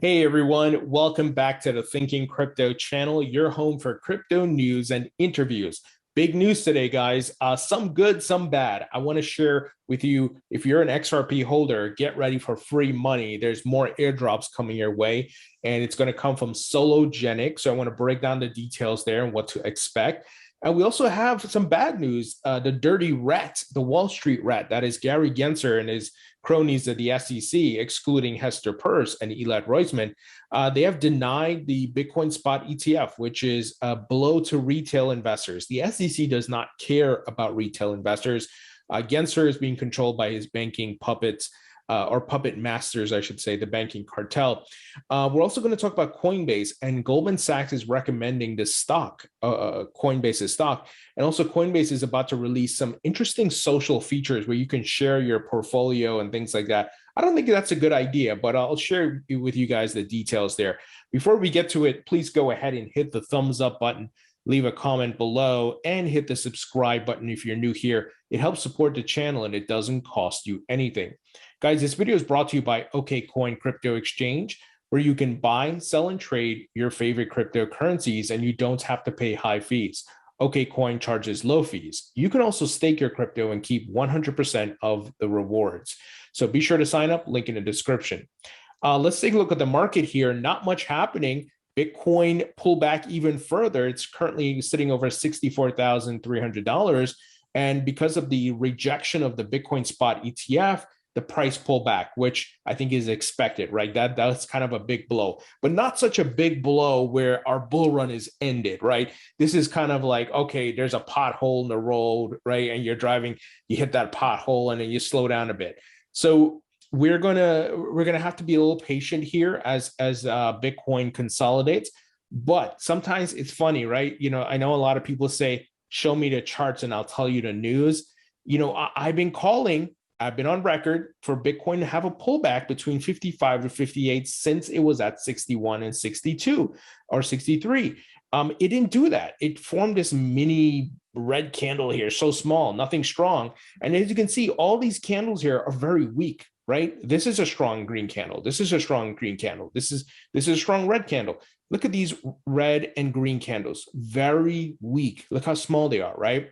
Hey everyone, welcome back to the Thinking Crypto channel, your home for crypto news and interviews. Big news today, guys. Some good, some bad. I want to share with you, if you're an XRP holder, get ready for free money. There's more airdrops coming your way, and it's going to come from Sologenic. So I want to break down the details there and what to expect. And we also have some bad news. The dirty rat, the Wall Street rat, that is Gary Gensler and his cronies at the SEC, excluding Hester Peirce and Elad Roisman, they have denied the Bitcoin spot ETF, which is a blow to retail investors. The SEC does not care about retail investors. Gensler is being controlled by his banking puppets, or puppet masters, I should say, the banking cartel. We're also going to talk about Coinbase, and Goldman Sachs is recommending the stock, Coinbase's stock. And also Coinbase is about to release some interesting social features where you can share your portfolio and things like that. I don't think that's a good idea, but I'll share with you guys the details there. Before we get to it, please go ahead and hit the thumbs up button, leave a comment below, and hit the subscribe button if you're new here. It helps support the channel and it doesn't cost you anything. Guys, this video is brought to you by OKCoin Crypto Exchange, where you can buy, sell, and trade your favorite cryptocurrencies, and you don't have to pay high fees. OKCoin charges low fees. You can also stake your crypto and keep 100% of the rewards. So be sure to sign up, link in the description. Let's take a look at the market here. Not much happening. Bitcoin pulled back even further. It's currently sitting over $64,300. And because of the rejection of the Bitcoin spot ETF, the price pull back, which I think is expected, right? That's kind of a big blow, but not such a big blow where our bull run is ended, right? This is kind of like, okay, there's a pothole in the road, right? And you're driving, you hit that pothole and then you slow down a bit. So we're gonna have to be a little patient here as Bitcoin consolidates. But sometimes it's funny, right? I know a lot of people say, show me the charts and I'll tell you the news. I've been on record for Bitcoin to have a pullback between 55 to 58 since it was at 61 and 62 or 63. It didn't do that. It formed this mini red candle here, so small, nothing strong. And as you can see, all these candles here are very weak, right? This is a strong green candle. This is a strong green candle. This is a strong red candle. Look at these red and green candles, very weak. Look how small they are, right?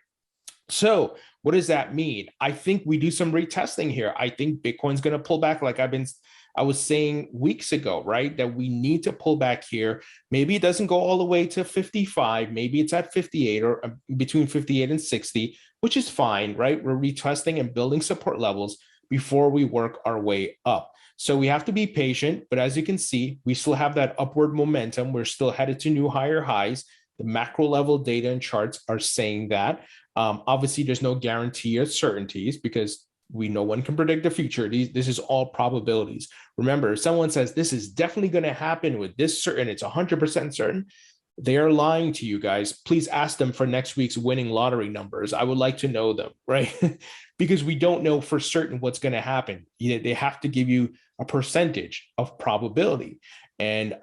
So what does that mean? I think we do some retesting here. I think Bitcoin's going to pull back like I was saying weeks ago, right? That we need to pull back here. Maybe it doesn't go all the way to 55. Maybe it's at 58 or between 58 and 60, which is fine, right? We're retesting and building support levels before we work our way up. So we have to be patient, but as you can see, we still have that upward momentum. We're still headed to new higher highs. The macro level data and charts are saying that. Obviously, there's no guarantee or certainties because no one can predict the future. This is all probabilities. Remember, if someone says this is definitely going to happen with this certain, it's 100% certain, they are lying to you guys. Please ask them for next week's winning lottery numbers. I would like to know them, right? Because we don't know for certain what's going to happen. They have to give you a percentage of probability. And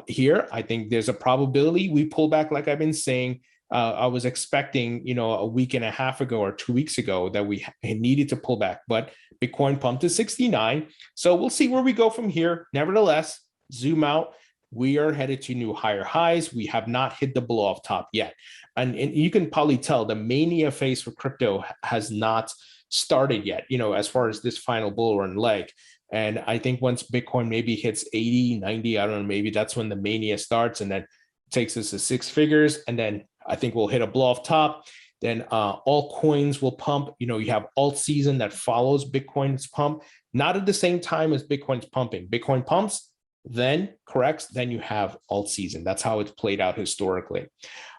here, I think there's a probability we pull back, like I've been saying. I was expecting, a week and a half ago or 2 weeks ago that we needed to pull back, but Bitcoin pumped to 69. So we'll see where we go from here. Nevertheless, zoom out. We are headed to new higher highs. We have not hit the blow off top yet. And you can probably tell the mania phase for crypto has not started yet, as far as this final bull run leg. And I think once Bitcoin maybe hits 80, 90, I don't know, maybe that's when the mania starts and then takes us to six figures. And then I think we'll hit a blow off top. Then all coins will pump. You have alt season that follows Bitcoin's pump, not at the same time as Bitcoin's pumping. Bitcoin pumps, then corrects, then you have alt season. That's how it's played out historically.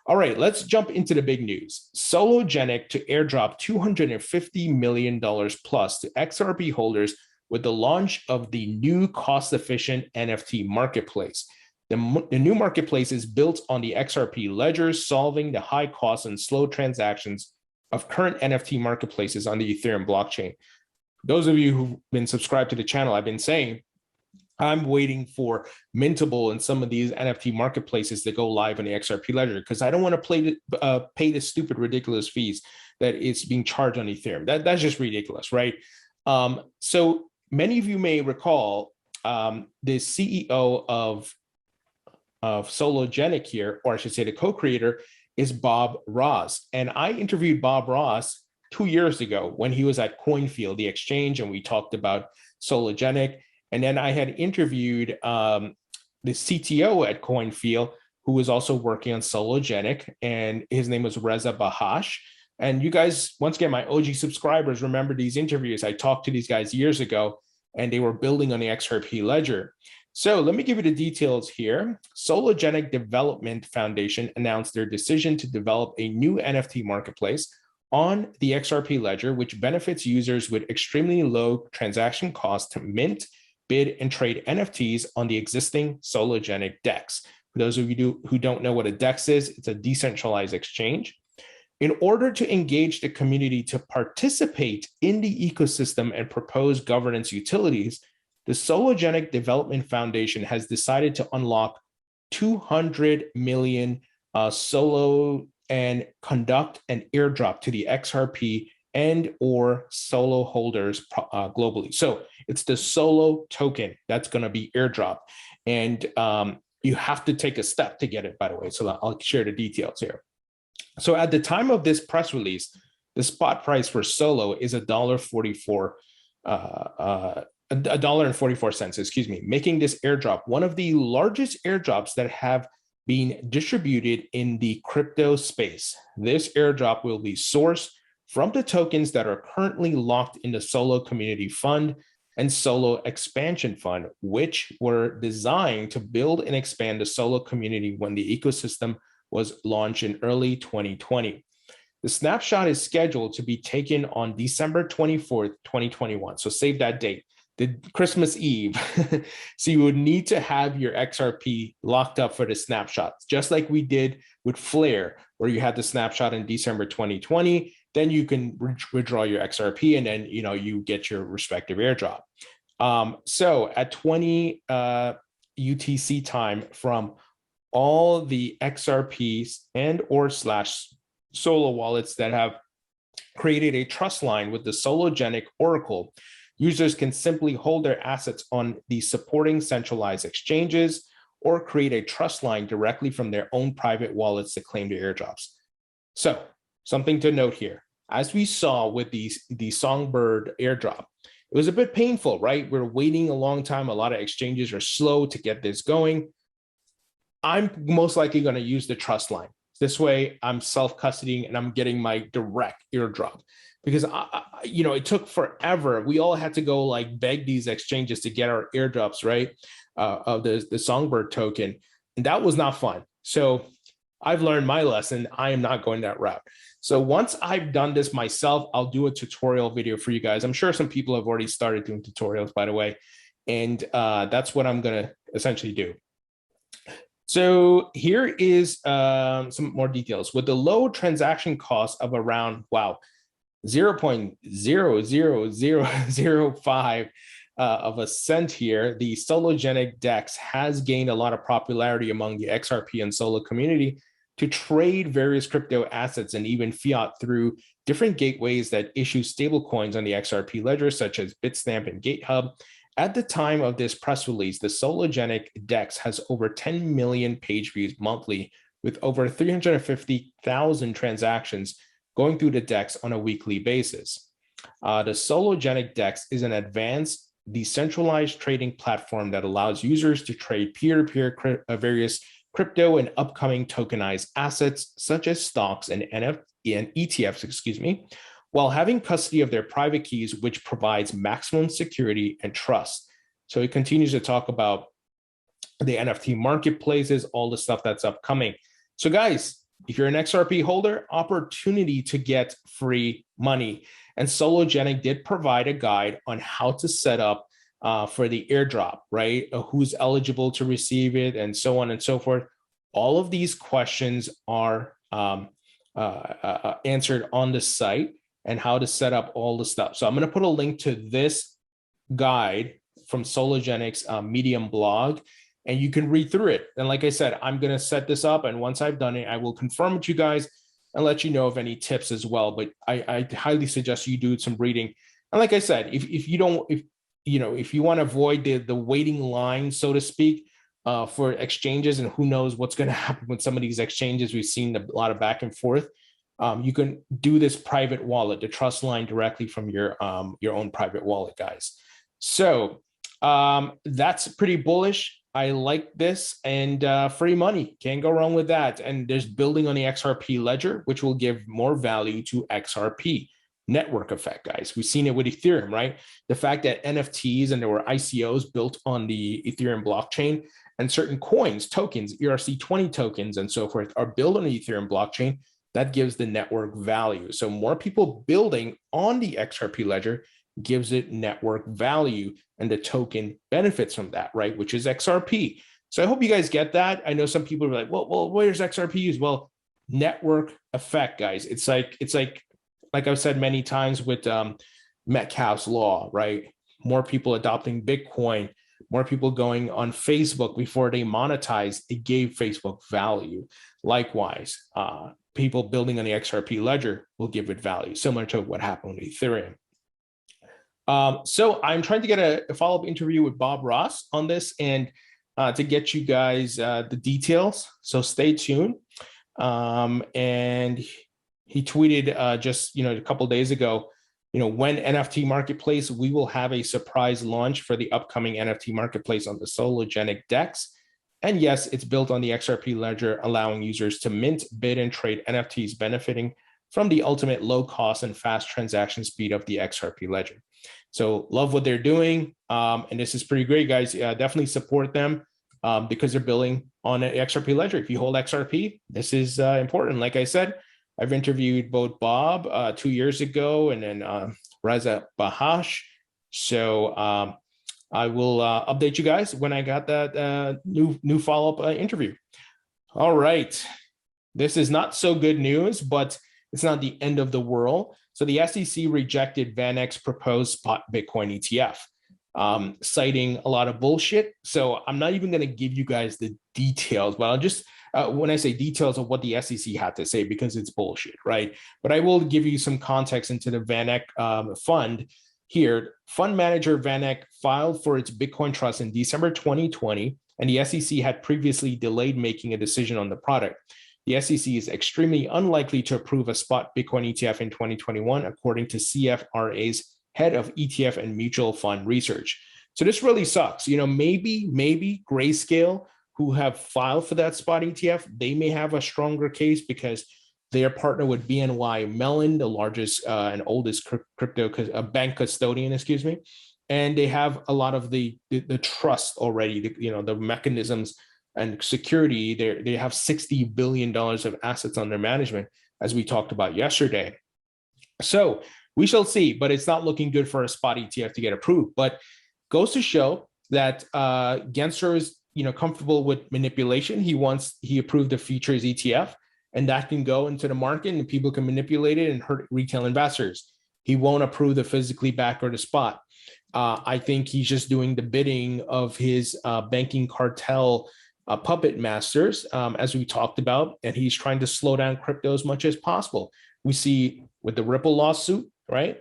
All right, let's jump into the big news. Sologenic to airdrop $250 million plus to XRP holders with the launch of the new cost-efficient NFT Marketplace. The new marketplace is built on the XRP ledgers, solving the high costs and slow transactions of current NFT marketplaces on the Ethereum blockchain. Those of you who've been subscribed to the channel, I've been saying, I'm waiting for Mintable and some of these NFT marketplaces to go live on the XRP ledger because I don't want to pay the stupid, ridiculous fees that it's being charged on Ethereum. That's just ridiculous, right? So many of you may recall the CEO of Sologenic here, or I should say the co-creator, is Bob Ross. And I interviewed Bob Ross 2 years ago when he was at Coinfield, the exchange, and we talked about Sologenic. And then I had interviewed the CTO at Coinfield, who was also working on Sologenic, and his name was Reza Bahash. And you guys, once again, my OG subscribers, remember these interviews. I talked to these guys years ago, and they were building on the XRP ledger. So let me give you the details here. Sologenic Development Foundation announced their decision to develop a new NFT marketplace on the XRP ledger, which benefits users with extremely low transaction costs to mint, bid, and trade NFTs on the existing Sologenic DEX. For those of you who don't know what a DEX is, it's a decentralized exchange. In order to engage the community to participate in the ecosystem and propose governance utilities, the Sologenic Development Foundation has decided to unlock 200 million Solo and conduct an airdrop to the XRP and or Solo holders globally. So it's the Solo token that's going to be airdrop. And you have to take a step to get it, by the way. So I'll share the details here. So at the time of this press release, the spot price for Solo is $1.44, $1.44, excuse me, making this airdrop one of the largest airdrops that have been distributed in the crypto space. This airdrop will be sourced from the tokens that are currently locked in the Solo Community Fund and Solo Expansion Fund, which were designed to build and expand the Solo community when the ecosystem was launched in early 2020. The snapshot is scheduled to be taken on December 24th, 2021. So save that date, the Christmas Eve. So you would need to have your XRP locked up for the snapshots, just like we did with Flare, where you had the snapshot in December 2020. Then you can withdraw your XRP, and then you get your respective airdrop. So at 20 UTC time from all the XRPs and or / Solo wallets that have created a trust line with the Sologenic Oracle, users can simply hold their assets on the supporting centralized exchanges or create a trust line directly from their own private wallets to claim their airdrops. So something to note here, as we saw with the Songbird airdrop, it was a bit painful, right? We're waiting a long time. A lot of exchanges are slow to get this going. I'm most likely going to use the trust line. This way I'm self-custodying and I'm getting my direct airdrop, because it took forever. We all had to go like beg these exchanges to get our airdrops, right? Of the Songbird token. And that was not fun. So I've learned my lesson. I am not going that route. So once I've done this myself, I'll do a tutorial video for you guys. I'm sure some people have already started doing tutorials, by the way. And that's what I'm going to essentially do. So here is some more details. With the low transaction cost of around, 0.00005 of a cent here, the Sologenic DEX has gained a lot of popularity among the XRP and Solo community to trade various crypto assets and even fiat through different gateways that issue stablecoins on the XRP ledger, such as Bitstamp and GateHub. At the time of this press release, the Sologenic DEX has over 10 million page views monthly, with over 350,000 transactions going through the DEX on a weekly basis. The Sologenic DEX is an advanced decentralized trading platform that allows users to trade peer-to-peer various crypto and upcoming tokenized assets, such as stocks and ETFs, while having custody of their private keys, which provides maximum security and trust. So it continues to talk about the NFT marketplaces, all the stuff that's upcoming. So guys, if you're an XRP holder, opportunity to get free money. And Sologenic did provide a guide on how to set up for the airdrop, right? Who's eligible to receive it and so on and so forth. All of these questions are answered on the site, and how to set up all the stuff. So I'm going to put a link to this guide from Sologenic's Medium blog, and you can read through it. And like I said, I'm going to set this up, and once I've done it, I will confirm with you guys and let you know of any tips as well. But I highly suggest you do some reading. And like I said, if if you want to avoid the waiting line, so to speak, for exchanges, and who knows what's going to happen with some of these exchanges. We've seen a lot of back and forth. You can do this private wallet, the trust line, directly from your own private wallet, guys. So that's pretty bullish. I like this, and free money, can't go wrong with that. And there's building on the XRP ledger, which will give more value to XRP. Network effect, guys. We've seen it with Ethereum, right? The fact that NFTs and there were ICOs built on the Ethereum blockchain, and certain coins, tokens, ERC20 tokens, and so forth, are built on the Ethereum blockchain, that gives the network value. So more people building on the XRP ledger gives it network value, and the token benefits from that, right? Which is XRP. So I hope you guys get that. I know some people are like, well, where's XRP used? Well, network effect, guys. It's like I've said many times with Metcalfe's law, right? More people adopting Bitcoin, more people going on Facebook before they monetize, it gave Facebook value. Likewise, people building on the XRP ledger will give it value, similar to what happened with Ethereum. So I'm trying to get a follow-up interview with Bob Ross on this, and to get you guys the details. So stay tuned. And he tweeted just a couple of days ago, when NFT Marketplace, we will have a surprise launch for the upcoming NFT Marketplace on the Sologenic DEX. And yes, it's built on the XRP ledger, allowing users to mint, bid, and trade NFTs, benefiting from the ultimate low cost and fast transaction speed of the XRP ledger. So love what they're doing. And this is pretty great, guys. Definitely support them because they're building on an XRP ledger. If you hold XRP, this is important. Like I said, I've interviewed both Bob 2 years ago and then Raza Bahash. So I will update you guys when I got that new follow-up interview. All right. This is not so good news, but it's not the end of the world. So the SEC rejected VanEck's proposed spot Bitcoin ETF, citing a lot of bullshit. So I'm not even going to give you guys the details, but I'll just, when I say details of what the SEC had to say, because it's bullshit, right? But I will give you some context into the VanEck fund here. Fund manager VanEck filed for its Bitcoin trust in December 2020, and the SEC had previously delayed making a decision on the product. The SEC is extremely unlikely to approve a spot Bitcoin ETF in 2021, according to CFRA's head of ETF and mutual fund research. So this really sucks. Maybe Grayscale, who have filed for that spot ETF, they may have a stronger case because they are partnered with BNY Mellon, the largest and oldest crypto bank custodian, and they have a lot of the trust already, the mechanisms and security. They have $60 billion of assets under management, as we talked about yesterday. So we shall see, but it's not looking good for a spot ETF to get approved. But goes to show that Gensler is comfortable with manipulation. He approved the futures ETF, and that can go into the market and people can manipulate it and hurt retail investors. He won't approve the physically back or the spot. I think he's just doing the bidding of his banking cartel puppet masters, as we talked about, and he's trying to slow down crypto as much as possible. We see with the Ripple lawsuit, right?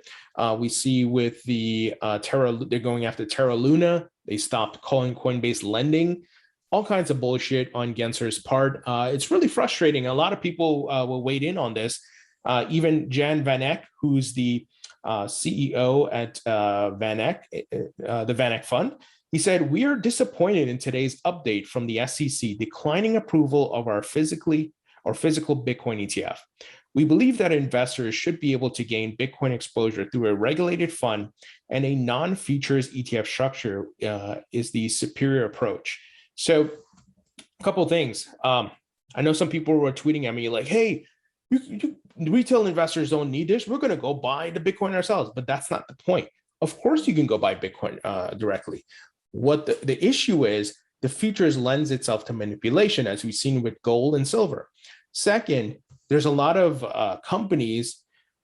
We see with the Terra, they're going after Terra Luna. They stopped calling Coinbase lending. All kinds of bullshit on Gensler's part. It's really frustrating. A lot of people will weigh in on this. Even Jan VanEck, who's the CEO at VanEck, the VanEck Fund, he said, "We are disappointed in today's update from the SEC declining approval of our physical Bitcoin ETF. We believe that investors should be able to gain Bitcoin exposure through a regulated fund, and a non-futures ETF structure is the superior approach." So a couple of things. I know some people were tweeting at me like, hey, retail investors don't need this. We're going to go buy the Bitcoin ourselves. But that's not the point. Of course, you can go buy Bitcoin directly. What the issue is, the futures lends itself to manipulation, as we've seen with gold and silver. Second, there's a lot of companies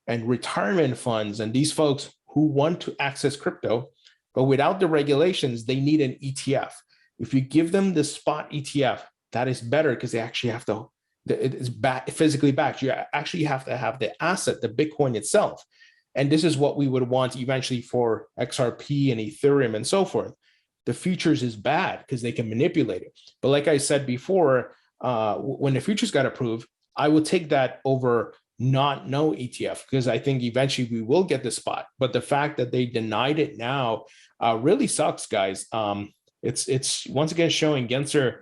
and retirement funds and these folks who want to access crypto, but without the regulations, they need an ETF. If you give them the spot ETF, that is better because they actually have to, it's physically backed. You actually have to have the asset, the Bitcoin itself. And this is what we would want eventually for XRP and Ethereum and so forth. The futures is bad because they can manipulate it. But like I said before, when the futures got approved, I would take that over not no ETF, because I think eventually we will get the spot. But the fact that they denied it now really sucks, guys. It's once again showing Gensler,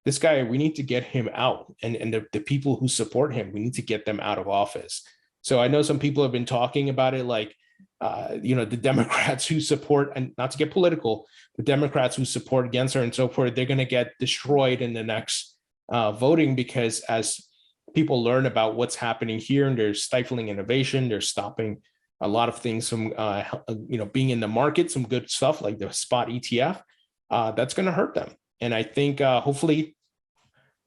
this guy, we need to get him out, and the people who support him, we need to get them out of office. So I know some people have been talking about it, like, the Democrats who support, and not to get political, the Democrats who support Gensler and so forth, they're going to get destroyed in the next voting, because as people learn about what's happening here, and they're stifling innovation, they're stopping a lot of things from, being in the market, some good stuff like the spot ETF, that's going to hurt them. And I think hopefully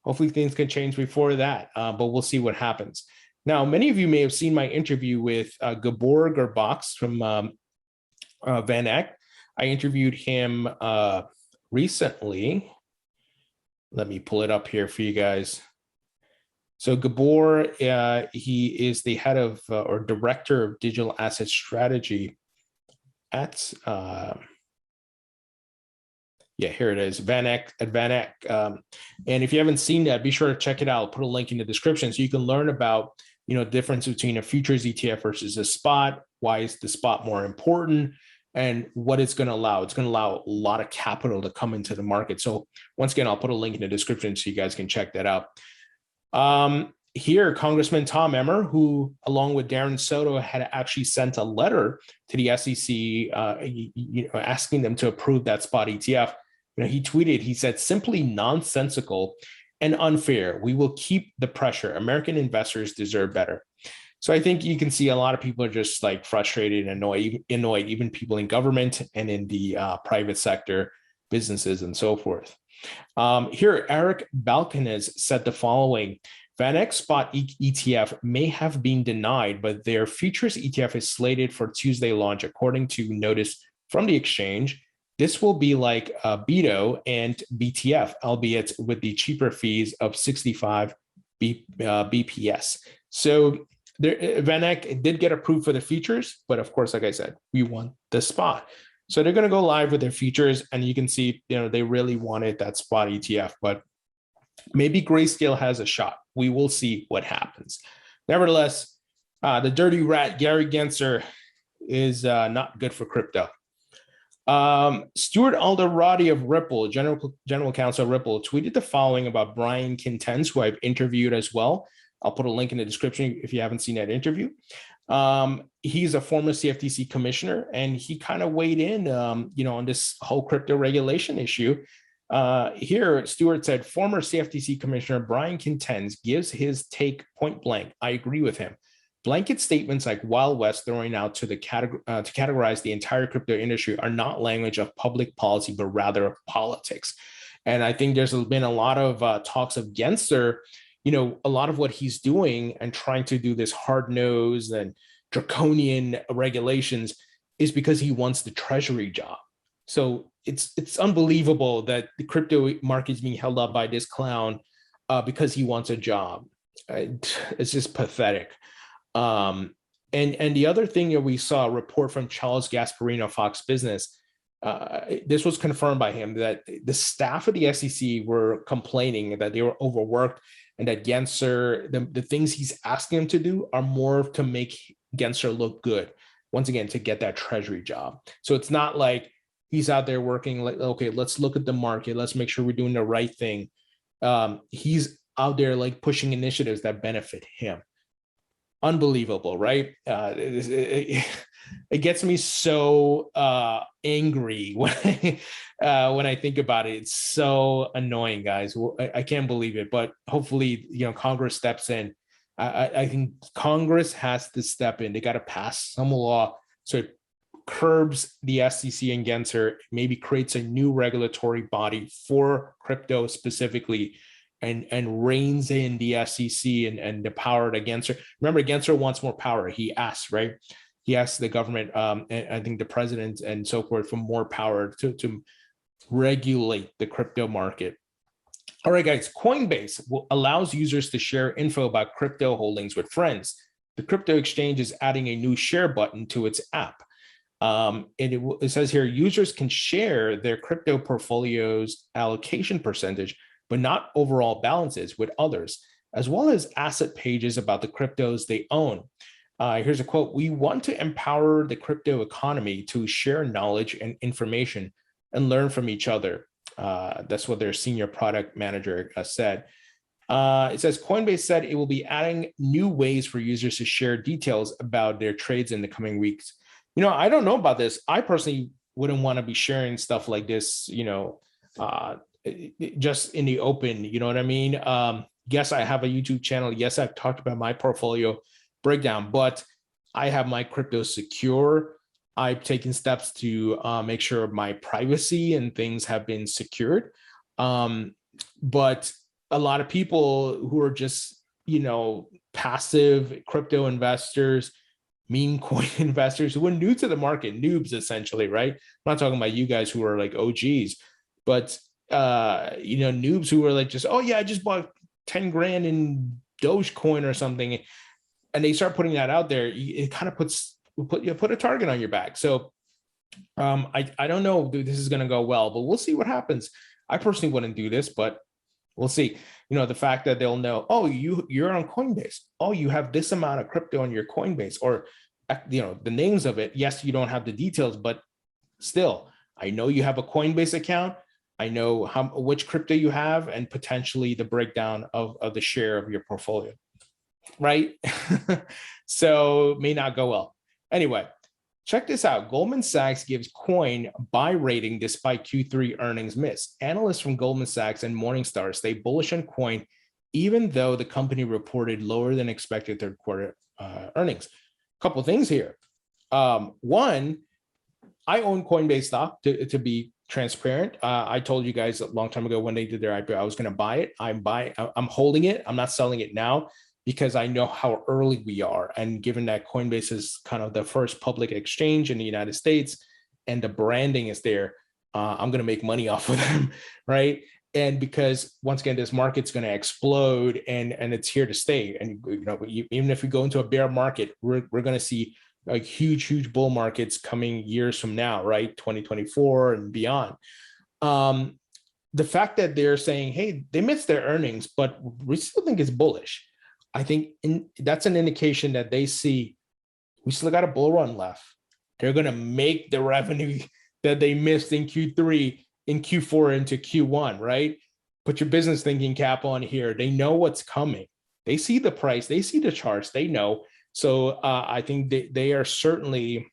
things can change before that, but we'll see what happens. Now, many of you may have seen my interview with Gabor Gurbax from VanEck. I interviewed him recently. Let me pull it up here for you guys. So Gabor, he is the head of or director of digital asset strategy at, here it is, VanEck at VanEck. And if you haven't seen that, be sure to check it out. I'll put a link in the description so you can learn about, the difference between a futures ETF versus a spot. Why is the spot more important, and what it's going to allow? It's going to allow a lot of capital to come into the market. So once again, I'll put a link in the description so you guys can check that out. Here, Congressman Tom Emmer, who along with Darren Soto had actually sent a letter to the SEC, asking them to approve that spot ETF. He tweeted, he said, simply nonsensical and unfair. We will keep the pressure. American investors deserve better. So I think you can see a lot of people are just like frustrated and annoyed, even people in government and in the private sector, businesses and so forth. Here, Eric Balkanez said the following: VanEck spot ETF may have been denied, but their futures ETF is slated for Tuesday launch, according to notice from the exchange. This will be like BITO and BTF, albeit with the cheaper fees of 65 BPS. So VanEck did get approved for the futures, but of course, like I said, we want the spot. So they're going to go live with their futures, and you can see, they really wanted that spot ETF, but maybe Grayscale has a shot. We will see what happens. Nevertheless, the dirty rat, Gary Gensler, is not good for crypto. Stuart Alderati of Ripple, General Counsel of Ripple, tweeted the following about Brian Kintens, who I've interviewed as well. I'll put a link in the description if you haven't seen that interview. He's a former CFTC commissioner, and he kind of weighed in, on this whole crypto regulation issue. Here, Stuart said, former CFTC Commissioner Brian Kintens gives his take point blank. I agree with him. Blanket statements like Wild West throwing out to categorize the entire crypto industry are not language of public policy, but rather of politics. And I think there's been a lot of talks of Gensler, a lot of what he's doing and trying to do this hard-nosed and draconian regulations is because he wants the treasury job. So it's unbelievable that the crypto market is being held up by this clown because he wants a job. It's just pathetic. And the other thing that we saw, a report from Charles Gasparino, Fox Business, this was confirmed by him, that the staff of the SEC were complaining that they were overworked, and that Gensler, the things he's asking them to do are more to make Gensler look good, once again, to get that treasury job. So it's not like he's out there working like, okay, let's look at the market, let's make sure we're doing the right thing. He's out there like pushing initiatives that benefit him. Unbelievable, right? It gets me so angry when I think about it. It's so annoying, guys. I can't believe it, but hopefully, Congress steps in. I think Congress has to step in. They got to pass some law so it curbs the SEC and Gensler, maybe creates a new regulatory body for crypto specifically, and reins in the SEC and the power to Gensler. Remember, Gensler wants more power. He asks, right? He asks the government, and I think the president and so forth, for more power to regulate the crypto market. All right, guys, Coinbase allows users to share info about crypto holdings with friends. the crypto exchange is adding a new share button to its app. And it says here, users can share their crypto portfolio's allocation percentage, but not overall balances with others, as well as asset pages about the cryptos they own. Here's a quote: "We want to empower the crypto economy to share knowledge and information and learn from each other." That's what their senior product manager said. It says Coinbase said it will be adding new ways for users to share details about their trades in the coming weeks. You know, I don't know about this. I personally wouldn't want to be sharing stuff like this, you know, just in the open. You know what I mean? Yes, I have a YouTube channel. Yes, I've talked about my portfolio breakdown, but I have my crypto secure. I've taken steps to make sure my privacy and things have been secured. But a lot of people who are just, you know, passive crypto investors, meme coin investors who are new to the market, noobs essentially, right? I'm not talking about you guys who are like OGs, but you know, noobs who are like just, oh yeah, I just bought 10 grand in Dogecoin or something, and they start putting that out there. It kind of put a target on your back. So I don't know if this is going to go well, but we'll see what happens. I personally wouldn't do this, but we'll see. You know, the fact that they'll know, oh, you're on Coinbase. Oh, you have this amount of crypto on your Coinbase, or, you know, the names of it. Yes, you don't have the details, but still, I know you have a Coinbase account. I know which crypto you have, and potentially the breakdown of the share of your portfolio, right? So it may not go well. Anyway, check this out. Goldman Sachs gives coin buy rating despite Q3 earnings miss. Analysts from Goldman Sachs and Morningstar stay bullish on coin, even though the company reported lower than expected third quarter earnings. A couple of things here. One, I own Coinbase stock to be transparent. I told you guys a long time ago when they did their IPO, I was going to buy it. I'm holding it. I'm not selling it now, because I know how early we are. And given that Coinbase is kind of the first public exchange in the United States and the branding is there, I'm going to make money off of them, right? And because once again, this market's going to explode and it's here to stay. And you know, even if we go into a bear market, we're going to see like huge bull markets coming years from now, right? 2024 and beyond. The fact that they're saying, hey, they missed their earnings, but we still think it's bullish. I think that's an indication that they see we still got a bull run left. They're going to make the revenue that they missed in Q3, in Q4 into Q1, right? Put your business thinking cap on here. They know what's coming. They see the price. They see the charts. They know. So I think they are certainly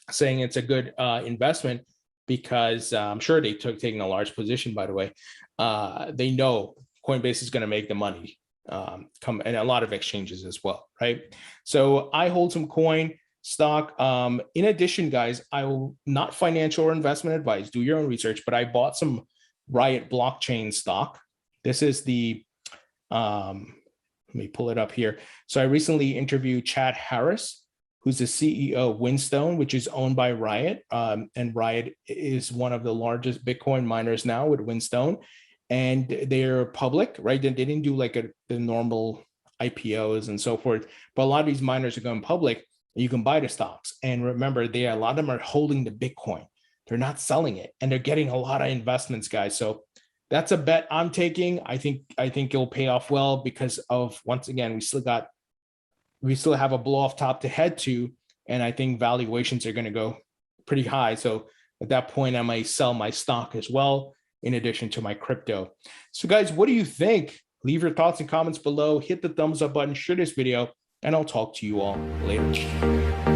saying it's a good investment, because I'm sure they taking a large position, by the way. They know Coinbase is going to make the money. Come and a lot of exchanges as well, right? So I hold some coin stock. In addition, guys, I will not financial or investment advice. Do your own research, but I bought some Riot blockchain stock. This is the let me pull it up here. So I recently interviewed Chad Harris, who's the CEO of Whinstone, which is owned by Riot. And Riot is one of the largest Bitcoin miners now with Whinstone. And they're public, right? They didn't do like the normal IPOs and so forth. But a lot of these miners are going public. You can buy the stocks. And remember, a lot of them are holding the Bitcoin. They're not selling it. And they're getting a lot of investments, guys. So that's a bet I'm taking. I think it'll pay off well, because of, once again, we still have a blow off top to head to. And I think valuations are going to go pretty high. So at that point, I might sell my stock as well, in addition to my crypto. So guys, what do you think? Leave your thoughts and comments below. Hit the thumbs up button, share this video, and I'll talk to you all later.